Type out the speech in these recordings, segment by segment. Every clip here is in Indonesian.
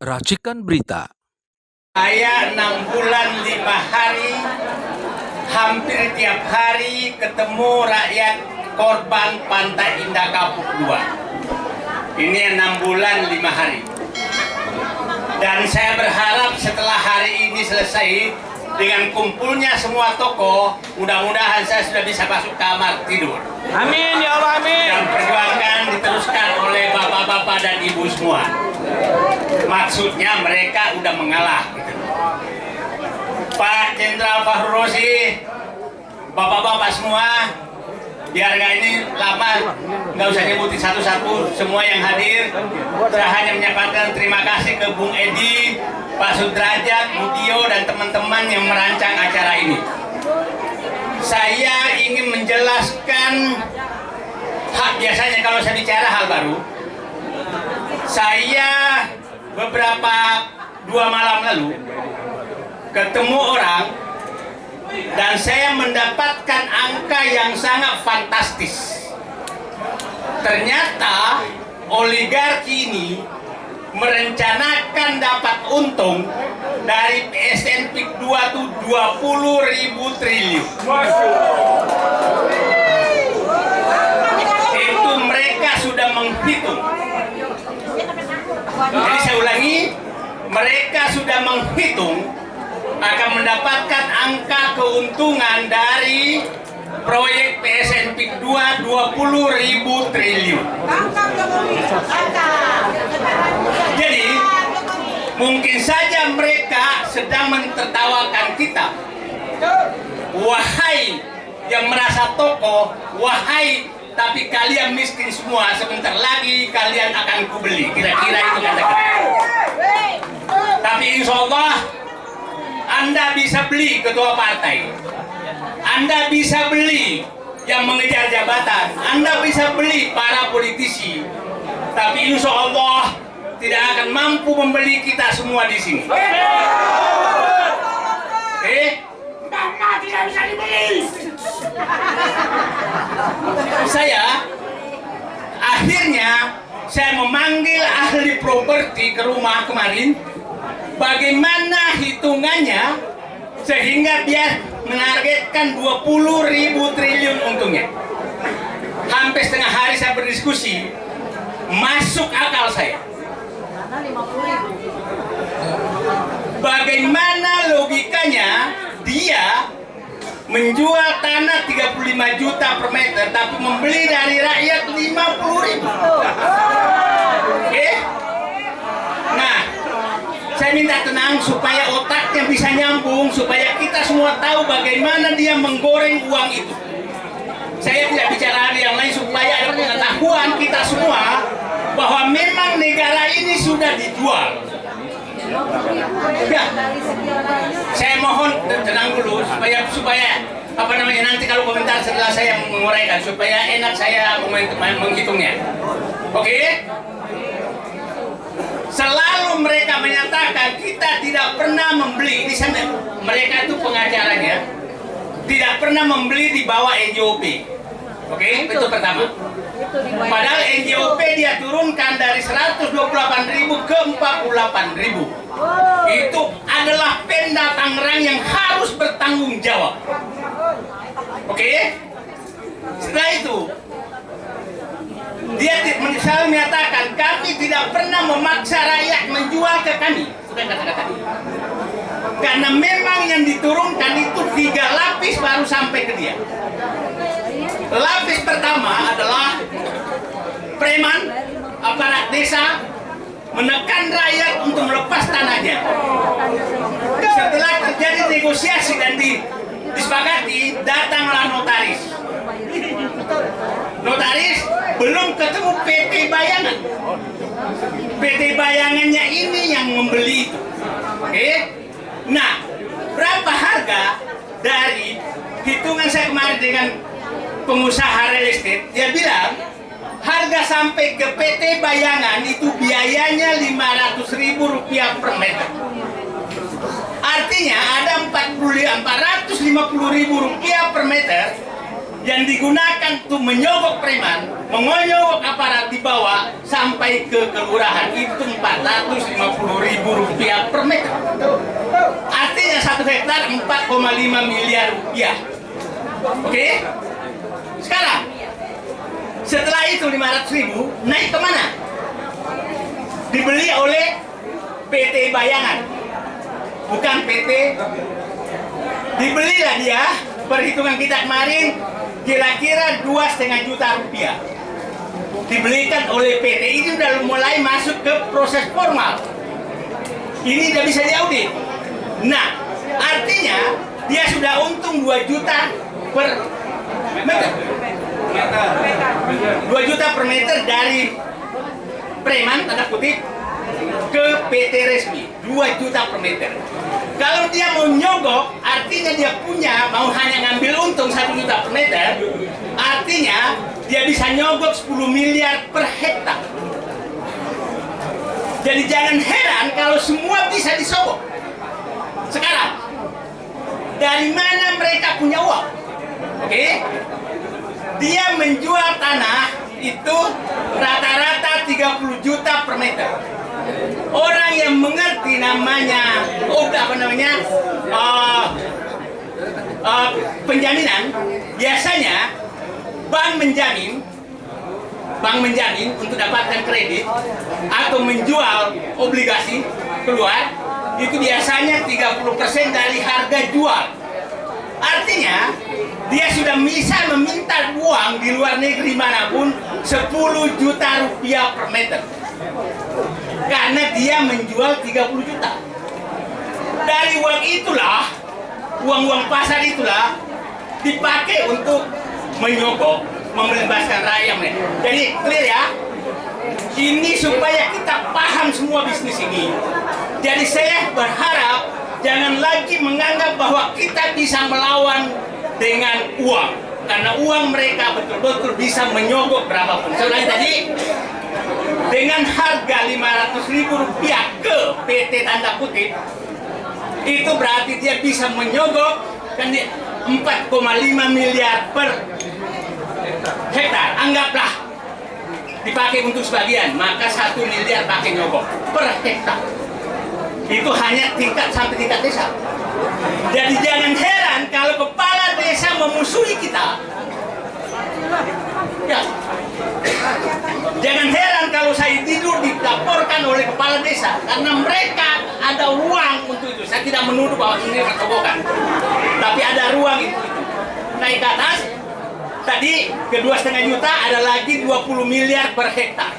Racikan Berita. Saya 6 bulan 5 hari, hampir tiap hari ketemu rakyat korban Pantai Indah Kapuk 2. Ini 6 bulan 5 hari. Dan saya berharap setelah hari ini selesai, dengan kumpulnya semua tokoh, mudah-mudahan saya sudah bisa masuk kamar tidur. Amin ya Allah, amin. Dan perjuangan diteruskan oleh bapak-bapak dan ibu semua. Maksudnya mereka udah mengalah gitu. Pak Jenderal Fahru Rozi, bapak-bapak semua, biar nggak ini lama, nggak usah nyebutin satu-satu semua yang hadir. Saya hanya menyampaikan terima kasih ke Bung Edi, Pak Sudrajat, Bu Tio, dan teman-teman yang merancang acara ini. Saya ingin menjelaskan biasanya kalau saya bicara hal baru, saya beberapa 2 malam lalu ketemu orang dan saya mendapatkan angka yang sangat fantastis. Ternyata oligarki ini merencanakan dapat untung dari PSN PIK 2 itu 20.000 triliun. Itu mereka sudah menghitung. Jadi saya ulangi, mereka sudah menghitung akan mendapatkan angka keuntungan dari proyek PSN PIK 2 20.000 triliun. Jadi mungkin saja mereka sedang mentertawakan kita. Wahai yang merasa tokoh, wahai tapi kalian miskin semua, sebentar lagi kalian akan kubeli. Kira-kira itu kata-kata. Tapi insya Allah Anda bisa beli ketua partai, Anda bisa beli yang mengejar jabatan, Anda bisa beli para politisi. Tapi insya Allah tidak akan mampu membeli kita semua di sini. Karena tidak bisa dibeli. Akhirnya saya memanggil ahli properti ke rumah kemarin, bagaimana hitungannya sehingga dia menargetkan 20.000 triliun untungnya. Hampir setengah hari saya berdiskusi, masuk akal saya. Bagaimana logikanya dia menjual tanah 35 juta per meter tapi membeli dari rakyat 50.000. Oke? Nah, saya minta tenang supaya otaknya bisa nyambung, supaya kita semua tahu bagaimana dia menggoreng uang itu. Saya tidak bicara hal yang lain supaya ada pengetahuan kita semua bahwa memang negara ini sudah dijual. Ya, saya mohon tenang dulu supaya nanti kalau komentar setelah saya menguraikan supaya enak saya menghitungnya. Oke? Selalu mereka menyatakan kita tidak pernah membeli. Ini mereka itu pengacaranya tidak pernah membeli di bawah NJOP. Oke, itu pertama. Padahal NJOP dia turunkan dari 128.000 ke 48.000. Itu adalah Pemda Tangerang yang harus bertanggung jawab. Oke? Setelah itu, dia selalu menyatakan kami tidak pernah memaksa rakyat menjual ke kami. Sudah kata-kata. Karena memang yang diturunkan itu 3 lapis baru sampai ke dia. Lapis pertama adalah preman, aparat desa menekan rakyat untuk melepas tanahnya. Setelah terjadi negosiasi dan disepakati, datanglah notaris. Notaris belum ketemu PT Bayangan. PT Bayangannya ini yang membeli itu. Oke? Nah, berapa harga dari hitungan saya kemarin dengan pengusaha real estate, dia bilang harga sampai ke PT Bayangan itu biayanya Rp500.000 per meter. Artinya ada Rp450.000 per meter yang digunakan untuk menyogok preman, mengonyok aparat di bawah sampai ke kelurahan itu Rp450.000 per meter. Artinya 1 hektar 4,5 miliar rupiah. Oke? Sekarang, setelah itu 500.000 naik kemana? Dibeli oleh PT Bayangan, bukan PT. Dibelilah dia, perhitungan kita kemarin kira-kira 2,5 juta rupiah. Dibelikan oleh PT, ini sudah mulai masuk ke proses formal. Ini sudah bisa diaudit. Nah, artinya dia sudah untung 2 juta per meter. 2 juta per meter dari preman, tanda kutip, ke PT resmi. 2 juta per meter. Kalau dia mau nyogok, artinya dia punya, mau hanya ngambil untung 1 juta per meter, artinya dia bisa nyogok 10 miliar per hektar. Jadi jangan heran kalau semua bisa disogok. Sekarang, dari mana mereka punya uang? Oke? Dia menjual tanah itu rata-rata 30 juta per meter. Orang yang mengerti namanya, penjaminan, biasanya bank menjamin untuk dapatkan kredit atau menjual obligasi keluar, itu biasanya 30% dari harga jual. Artinya, dia sudah bisa meminta uang di luar negeri manapun 10 juta rupiah per meter. Karena dia menjual 30 juta. Dari uang itulah, uang-uang pasar itulah dipakai untuk menyogok, membebaskan rakyat. Jadi clear ya. Ini supaya kita paham semua bisnis ini. Jadi saya berharap jangan lagi menganggap bahwa kita bisa melawan dengan uang. Karena uang mereka betul-betul bisa menyogok berapapun. Saya ulangi tadi, dengan harga Rp500.000 ke PT tanda kutip, itu berarti dia bisa menyogok kan 4,5 miliar per hektar. Anggaplah dipakai untuk sebagian, maka 1 miliar pakai nyogok per hektar. Itu hanya sampai tingkat desa. Jadi jangan heran kalau kepala desa memusuhi kita. Ya. Jangan heran kalau saya tidur dilaporkan oleh kepala desa, karena mereka ada ruang untuk itu. Saya tidak menuduh bahwa ini pertobokan, tapi ada ruang itu. Naik ke atas, tadi ke 2,5 juta ada lagi 20 miliar per hektar.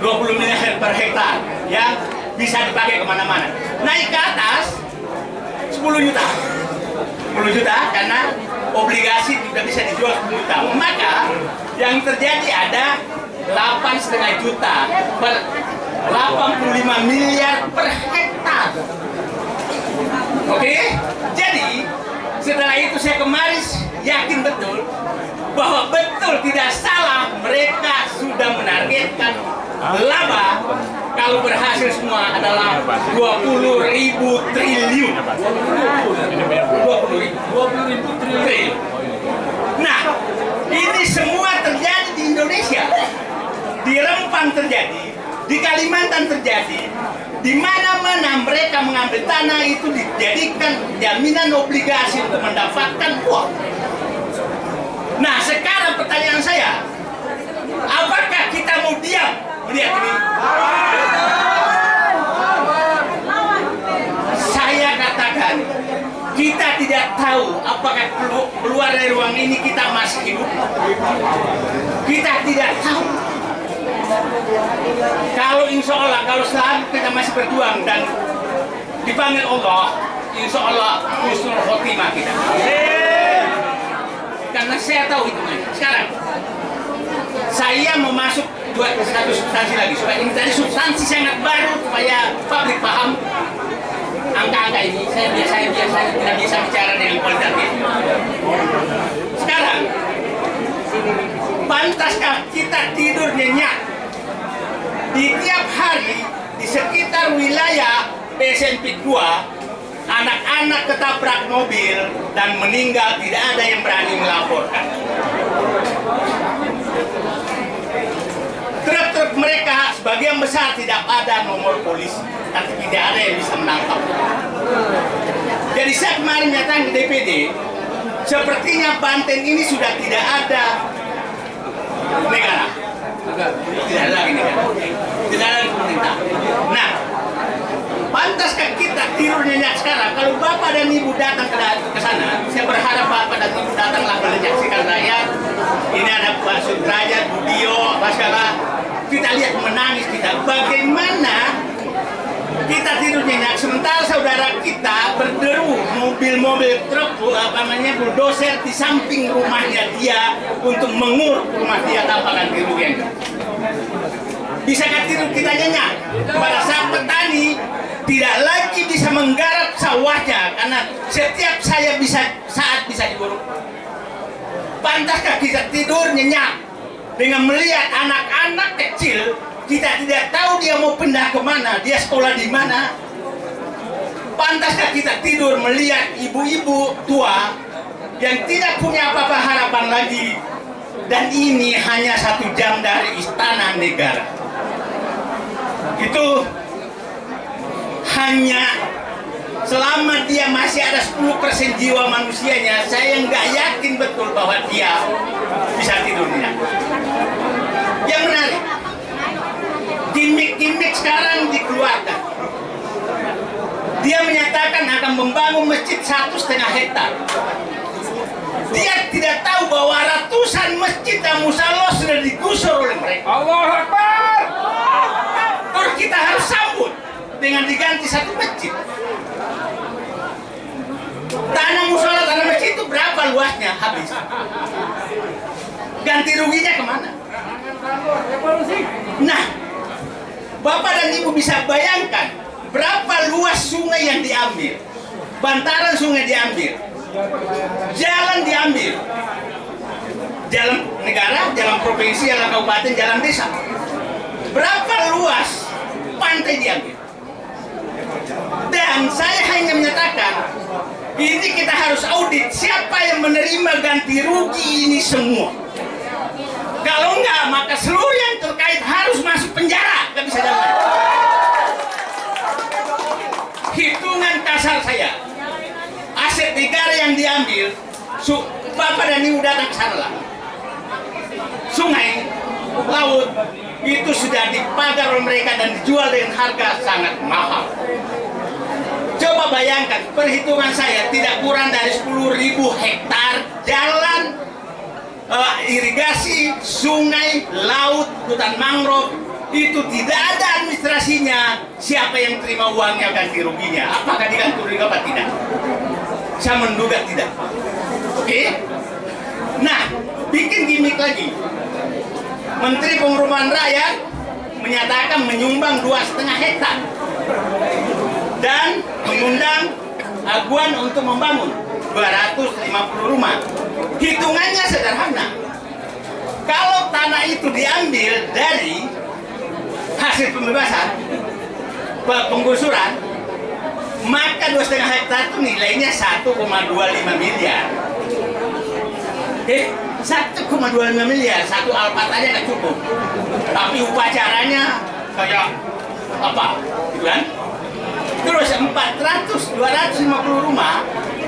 20 miliar per hektar yang bisa dipakai kemana-mana. Naik ke atas 10 juta. 10 juta karena obligasi tidak bisa dijual 10 juta. Maka yang terjadi ada 8,5 juta per 85 miliar per hektar. Oke? Jadi setelah itu saya kemarin yakin betul bahwa betul tidak salah mereka sudah menargetkan laba kalau berhasil semua adalah 20.000 triliun. 20.000 triliun. Nah, ini semua terjadi di Indonesia. Di Rempang terjadi, di Kalimantan terjadi, di mana-mana mereka mengambil tanah itu dijadikan jaminan obligasi untuk mendapatkan uang. Nah, sekarang pertanyaan saya, apakah kita mau diam melihat ini? Saya katakan, kita tidak tahu apakah keluar dari ruang ini kita masih hidup. Kita tidak tahu. Kalau insya Allah, kalau selalu kita masih berjuang dan dipanggil Allah, insya Allah husnul khotimah kita. Karena saya tahu itu. Sekarang saya mau masuk satu substansi lagi supaya ini tadi substansi sangat baru supaya publik paham angka-angka ini. Saya biasa tidak bisa bicara dengan kualitatif. Sekarang pantaskah kita tidur nyenyak di tiap hari di sekitar wilayah PSMP 2 anak-anak anak ketabrak mobil dan meninggal, tidak ada yang berani melaporkan. Truk-truk mereka sebagian besar tidak ada nomor polisi, tapi tidak ada yang bisa menangkap. Jadi saya kemarin datang ke DPD, sepertinya Banten ini sudah tidak ada negara. Tidak ada lagi negara. Tidak ada lagi pemerintah. Nah, pantaskah kita tidur nyenyak sekarang? Kalau Bapak dan Ibu datang ke sana, saya berharap Bapak dan Ibu datanglah menyaksikan rakyat. Ini ada Pak Sudrajat, Budio, Basyara. Kita lihat menangis kita. Bagaimana kita tidur nyenyak sementara saudara kita berderu mobil-mobil truk bulldozer di samping rumahnya dia untuk menguruk rumah dia tanpa ganti rugi. Bisakah tidur kita nyenyak pada saat petani tidak lagi bisa menggarap sawahnya karena setiap saat bisa diburuk? Pantaskah kita tidur nyenyak dengan melihat anak-anak kecil? Kita tidak tahu dia mau pindah kemana, dia sekolah di mana. Pantaskah kita tidur melihat ibu-ibu tua yang tidak punya apa-apa harapan lagi, dan ini hanya 1 jam dari istana negara. Itu hanya selama dia masih ada 10% jiwa manusianya, saya nggak yakin betul bahwa dia bisa tidurnya. Yang menarik, gimmick sekarang dikeluarkan. Dia menyatakan akan membangun masjid 1,5 hektar. Dia tidak tahu bahwa ratusan masjid dan musola sudah digusur oleh mereka. Allahu Akbar. Terus kita harus sambut dengan diganti 1 masjid. Tanah musola, tanah masjid itu berapa luasnya? Habis. Ganti ruginya kemana? Nah, Bapak dan Ibu bisa bayangkan berapa luas sungai yang diambil, bantaran sungai diambil, jalan diambil, jalan negara, jalan provinsi, jalan kabupaten, jalan desa. Berapa luas pantai diambil. Dan saya hanya menyatakan, ini kita harus audit siapa yang menerima ganti rugi ini semua. Kalau enggak, maka seluruh yang terkait harus masuk penjara. Nggak bisa jalan. Hitungan kasar saya, aset negara yang diambil, Bapak dan Ibu datang ke sana lah. Sungai, laut, itu sudah dipagar oleh mereka dan dijual dengan harga sangat mahal. Coba bayangkan, perhitungan saya tidak kurang dari 10.000 hektar jalan, irigasi, sungai, laut, hutan mangrove, itu tidak ada administrasinya. Siapa yang terima uangnya ganti ruginya? Apakah diganti rugi apa tidak? Saya menduga tidak. Oke? Nah, bikin gimmick lagi. Menteri Perumahan Rakyat menyatakan menyumbang 2,5 hektar dan mengundang aguan untuk membangun 250 rumah. Hitungannya sederhana. Kalau tanah itu diambil dari hasil pembebasan, penggusuran, maka 2,5 hektar itu nilainya 1,25 miliar. 1,25 miliar, satu Alphard aja nggak cukup. Tapi upacaranya kayak apa, gitu kan? Terus 250 rumah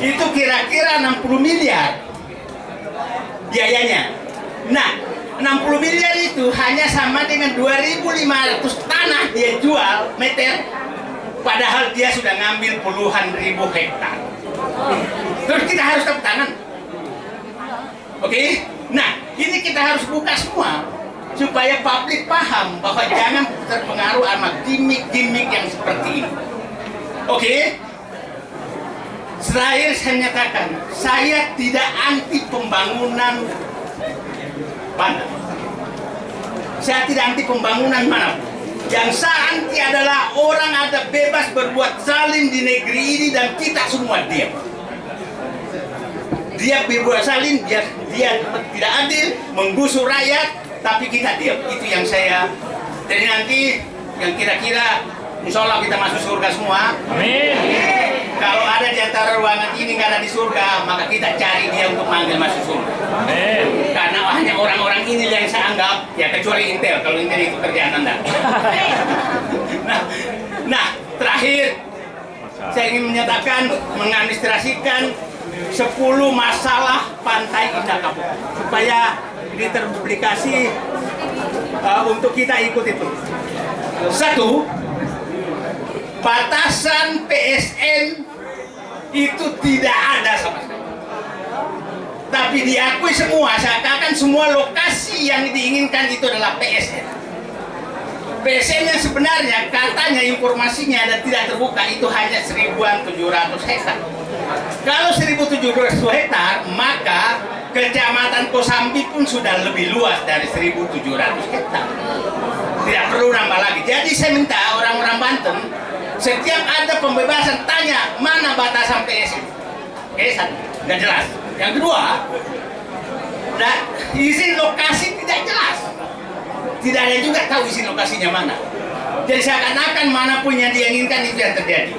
itu kira-kira 60 miliar biayanya. Nah, 60 miliar itu hanya sama dengan 2.500 tanah dia jual meter, padahal dia sudah ngambil puluhan ribu hektar. Terus kita harus tepuk tangan. Oke? Nah, ini kita harus buka semua supaya publik paham bahwa jangan terpengaruh sama gimmick-gimmick yang seperti ini. Oke? Terakhir saya menyatakan, saya tidak anti pembangunan Banten. Saya tidak anti pembangunan manapun. Yang saya anti adalah orang ada bebas berbuat zalim di negeri ini dan kita semua diam. Dia berbuat zalim, dia tidak adil, menggusur rakyat, tapi kita diam. Itu yang saya. Jadi nanti yang kira-kira insya Allah kita masuk surga semua. Amin. Kalau ada di antara antara ruangan ini nggak ada di surga, maka kita cari dia untuk manggil masuk surga. Karena hanya orang-orang ini yang saya anggap, ya kecuali Intel, kalau Intel itu kerjaan Anda. Nah, terakhir saya ingin menyatakan, mengadministrasikan 10 masalah Pantai Indah Kapuk supaya ini terpublikasi untuk kita ikut itu. 1. Batasan PSN itu tidak ada sama sekali. Tapi diakui semua, seakan-akan semua lokasi yang diinginkan itu adalah PSN. PSN-nya sebenarnya katanya informasinya dan tidak terbuka itu hanya 1.700 hektar. Kalau 1.700 hektar, maka Kecamatan Kosambi pun sudah lebih luas dari 1.700 hektar. Tidak perlu nambah lagi. Jadi saya minta orang-orang Banten, setiap ada pembebasan tanya mana batasan PSN. Satu, nggak jelas. Yang kedua, izin lokasi tidak jelas. Tidak ada juga tahu izin lokasinya mana. Jadi seakan-akan manapun yang diinginkan itu yang terjadi.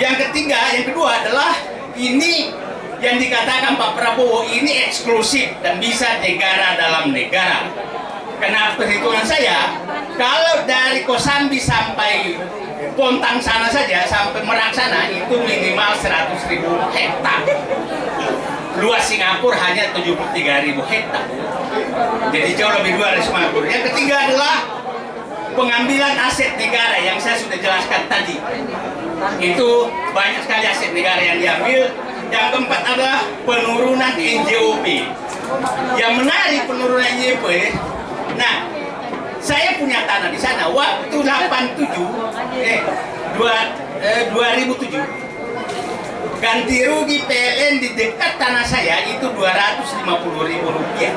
Yang ketiga, yang kedua adalah ini yang dikatakan Pak Prabowo ini eksklusif dan bisa negara dalam negara. Karena perhitungan saya, kalau dari Kosambi sampai Pontang sana saja, sampai Merak sana itu minimal 100.000 hektar. Luas Singapura hanya 73.000 hektar. Jadi jauh lebih luas dari Singapura. Yang ketiga adalah pengambilan aset negara yang saya sudah jelaskan tadi. Itu banyak sekali aset negara yang diambil. Yang keempat adalah penurunan NJOP. Yang menarik penurunan NJOP. Nah, saya punya tanah di sana. Waktu 2007 ganti rugi PLN di dekat tanah saya itu 250.000 rupiah.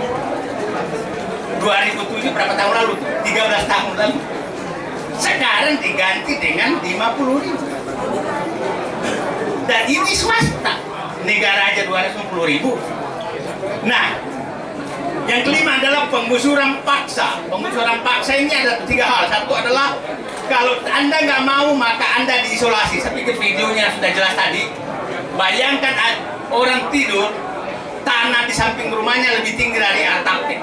2007 berapa tahun lalu? 13 tahun lalu. Sekarang diganti dengan 50.000. Dan ini swasta. Negara aja 250.000. Nah, yang kelima adalah penggusuran paksa. Penggusuran paksa ini ada 3 hal. Satu adalah kalau Anda nggak mau maka Anda diisolasi. Saya pikir videonya sudah jelas tadi. Bayangkan orang tidur, tanah di samping rumahnya lebih tinggi dari atapnya.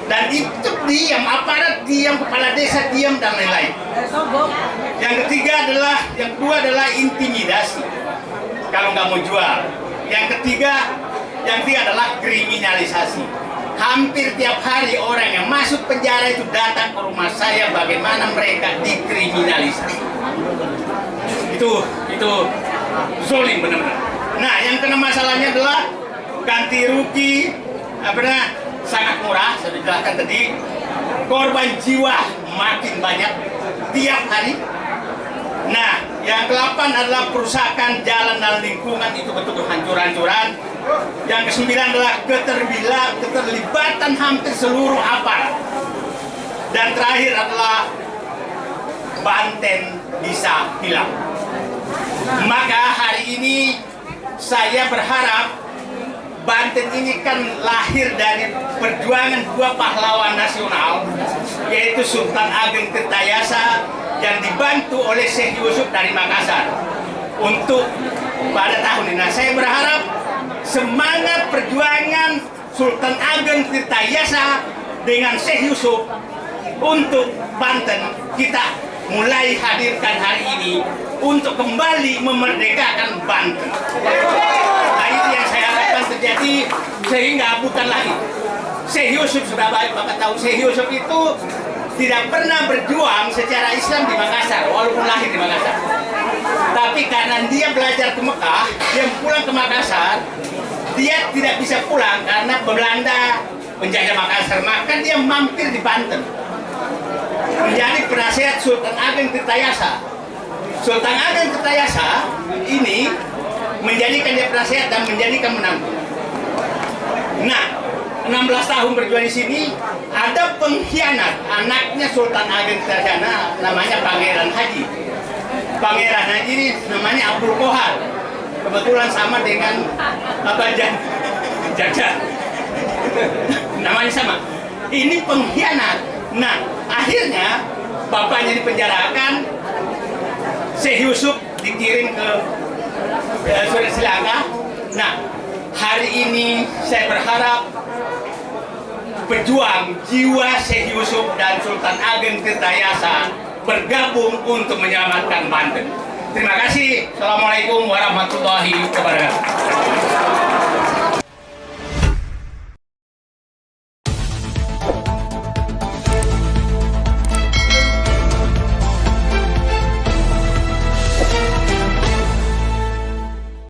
Dan itu diam, aparat diam, kepala desa diam dan lain-lain. Yang ketiga adalah, yang kedua adalah intimidasi. Kalau nggak mau jual. Yang ketiga adalah kriminalisasi. Hampir tiap hari orang yang masuk penjara itu datang ke rumah saya bagaimana mereka dikriminalisasi. Itu zolim benar-benar. Nah, yang kena masalahnya adalah ganti rugi sangat murah, saya jelaskan tadi. Korban jiwa makin banyak tiap hari. Nah, yang ke-8 adalah perusakan jalan dan lingkungan itu betul-betul hancur-hancuran. Yang ke-9 adalah keterlibatan hampir seluruh aparat. Dan terakhir adalah Banten bisa hilang. Maka hari ini saya berharap Banten ini kan lahir dari perjuangan 2 pahlawan nasional, yaitu Sultan Ageng Tirtayasa yang dibantu oleh Syekh Yusuf dari Makassar untuk pada tahun ini. Nah, saya berharap semangat perjuangan Sultan Ageng Tirtayasa dengan Syekh Yusuf untuk Banten kita mulai hadirkan hari ini untuk kembali memerdekakan Banten. Nah, itu yang saya harapkan terjadi sehingga bukan lagi Syekh Yusuf, sudah baik Bapak tahu Syekh Yusuf itu tidak pernah berjuang secara Islam di Makassar walaupun lahir di Makassar. Tapi karena dia belajar ke Mekah, dia pulang ke Makassar, dia tidak bisa pulang karena Belanda menjajah Makassar, maka dia mampir di Banten menjadi penasihat Sultan Ageng Tirtayasa. Sultan Ageng Tirtayasa ini menjadikan dia penasihat dan menjadikan menantu. Nah, 16 tahun berjuang di sini, ada pengkhianat anaknya Sultan Ageng Tirtayasa namanya Pangeran Haji. Pangeran Haji ini namanya Abdul Kohar. Kebetulan sama dengan Jaja. Namanya sama. Ini pengkhianat. Nah, akhirnya bapaknya dipenjarakan, Syekh Yusuf dikirim ke Sudah silakan. Nah, hari ini saya berharap pejuang jiwa Syekh Yusuf dan Sultan Ageng Tirtayasa bergabung untuk menyelamatkan Banten. Terima kasih. Assalamualaikum warahmatullahi wabarakatuh.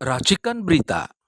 Racikan Berita